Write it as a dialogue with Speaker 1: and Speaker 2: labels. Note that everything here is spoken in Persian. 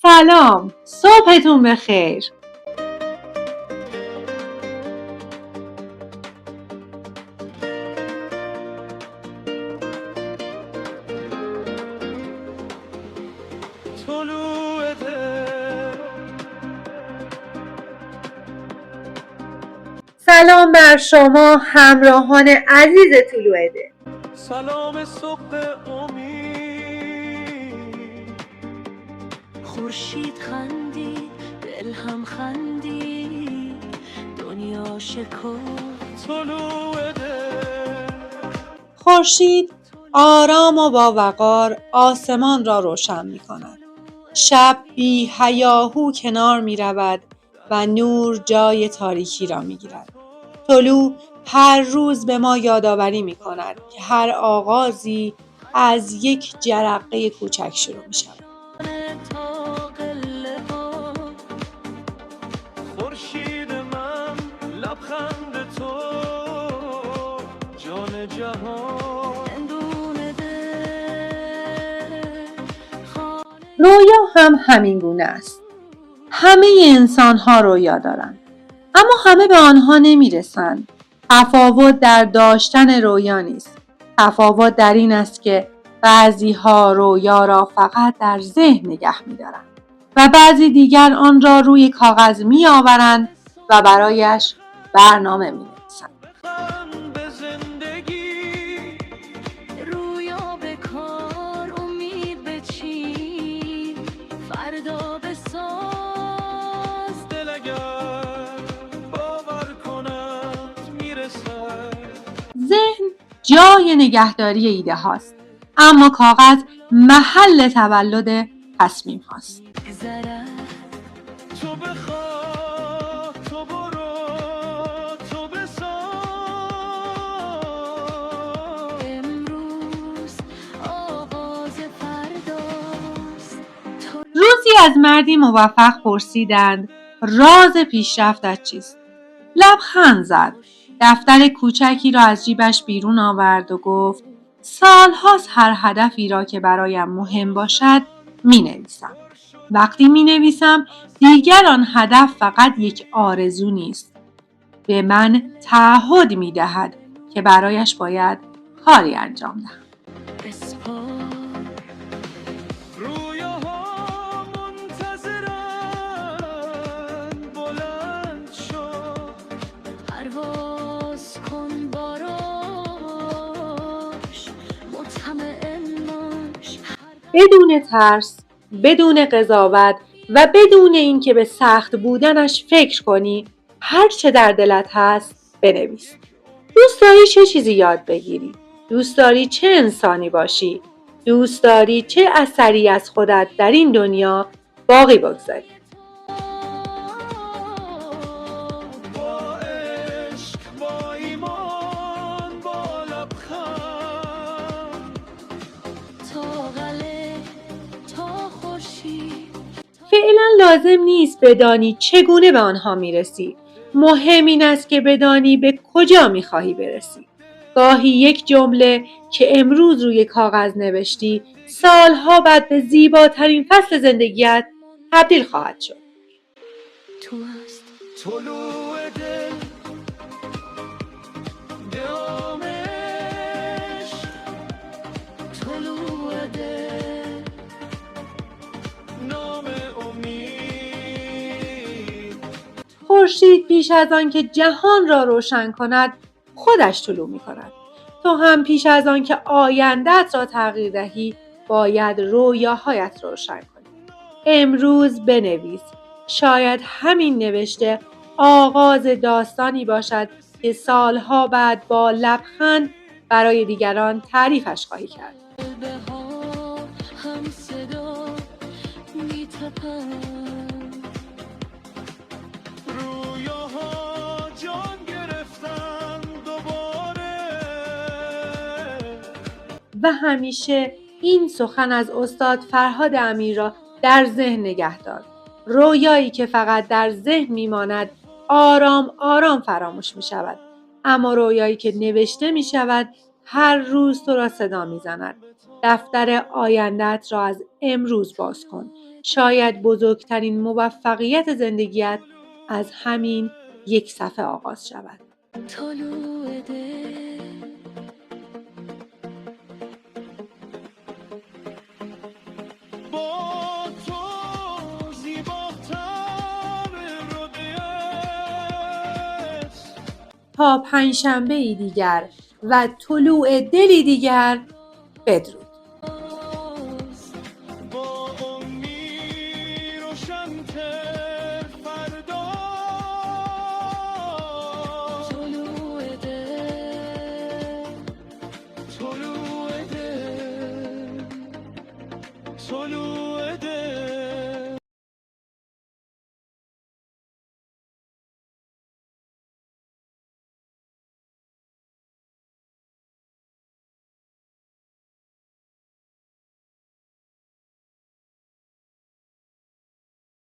Speaker 1: سلام، صبحتون بخیر. سلام بر شما همراهان عزیز طلوع ده.
Speaker 2: سلام صبح امید،
Speaker 3: خورشید خندید، دل هم خندید، دنیا شکفت
Speaker 2: طلوع دل.
Speaker 1: خورشید آرام و با وقار آسمان را روشن می کند. شب بی هیاهو کنار می رود و نور جای تاریکی را می گیرد. طلوع هر روز به ما یادآوری می کند که هر آغازی از یک جرقه کوچک شروع می شود.
Speaker 3: تا قله ها.
Speaker 2: خورشید من، لبخند تو، جان جهان.
Speaker 3: زندون دل.
Speaker 1: رویا هم همین گونه است. همه انسان ها رویا دارند. اما همه به آنها نمی رسند. تفاوت در داشتن رویا نیست. تفاوت در این است که بعضی ها رویا را فقط در ذهن نگه می دارند و بعضی دیگر آن را روی کاغذ می آورند و برایش برنامه می نویسند.
Speaker 2: بخند به زندگی،
Speaker 3: رویا به کار، امید به چین، فردا به ساز.
Speaker 2: دل اگر باور کند میرسد.
Speaker 1: ذهن جای نگهداری ایده هاست. اما کاغذ محل تولد تصمیم هاست.
Speaker 3: بگذرد
Speaker 2: تو بخواه، تو برو، تو بساز.
Speaker 3: امروز آغاز فرداست.
Speaker 1: روزی از مردی موفق پرسیدند راز پیشرفتت چیست؟ لبخند زد. دفتر کوچکی را از جیبش بیرون آورد و گفت سالهاست هر هدفی را که برایم مهم باشد می نویسم. وقتی می نویسم دیگر آن هدف فقط یک آرزو نیست. به من تعهد می دهد که برایش باید کاری انجام دهم.
Speaker 3: بسپار
Speaker 2: رویاها منتظرن، بلند شو.
Speaker 3: پرواز کن باراش، مطمئن باش.
Speaker 1: بدون ترس، بدون قضاوت و بدون اینکه به سخت بودنش فکر کنی، هر چه در دلت هست بنویس. دوست داری چه چیزی یاد بگیری؟ دوست داری چه انسانی باشی؟ دوست داری چه اثری از خودت در این دنیا باقی بگذاری؟
Speaker 2: با عشق، با ایمان، با لبخند.
Speaker 3: تا قله، تا خورشید.
Speaker 1: فعلا لازم نیست بدانی چگونه به آنها میرسی. مهم این است که بدانی به کجا میخواهی برسی. گاهی یک جمله که امروز روی کاغذ نوشتی سالها بعد به زیباترین فصل زندگیت تبدیل خواهد شد.
Speaker 3: تو است
Speaker 2: طلوع دل، دام عشق.
Speaker 3: طلوع دل.
Speaker 2: نام امید.
Speaker 1: خورشید پیش از آن که جهان را روشن کند خودش طلوع می کند. تو هم پیش از آن که آینده‌ات را تغییر دهی باید رویاهایت روشن کنی. امروز بنویس. شاید همین نوشته آغاز داستانی باشد که سالها بعد با لبخند برای دیگران تعریفش خواهی کرد.
Speaker 3: قلب‌ها هم صدا می‌تپند.
Speaker 2: رویاها جان گرفتن دوباره.
Speaker 1: و همیشه این سخن از استاد فرهاد امیر را در ذهن نگه دار. رویایی که فقط در ذهن میماند آرام آرام فراموش می شود. اما رویایی که نوشته می شود هر روز تو را صدا می زند. دفتر آینده‌ات را از امروز باز کن. شاید بزرگترین موفقیت زندگیت از همین یک صفحه آغاز شود.
Speaker 3: طلوع دل
Speaker 2: با تو زیباتر رؤیت
Speaker 1: تا پنجشنبه‌ای دیگر و طلوع دلی دیگر، بدرود.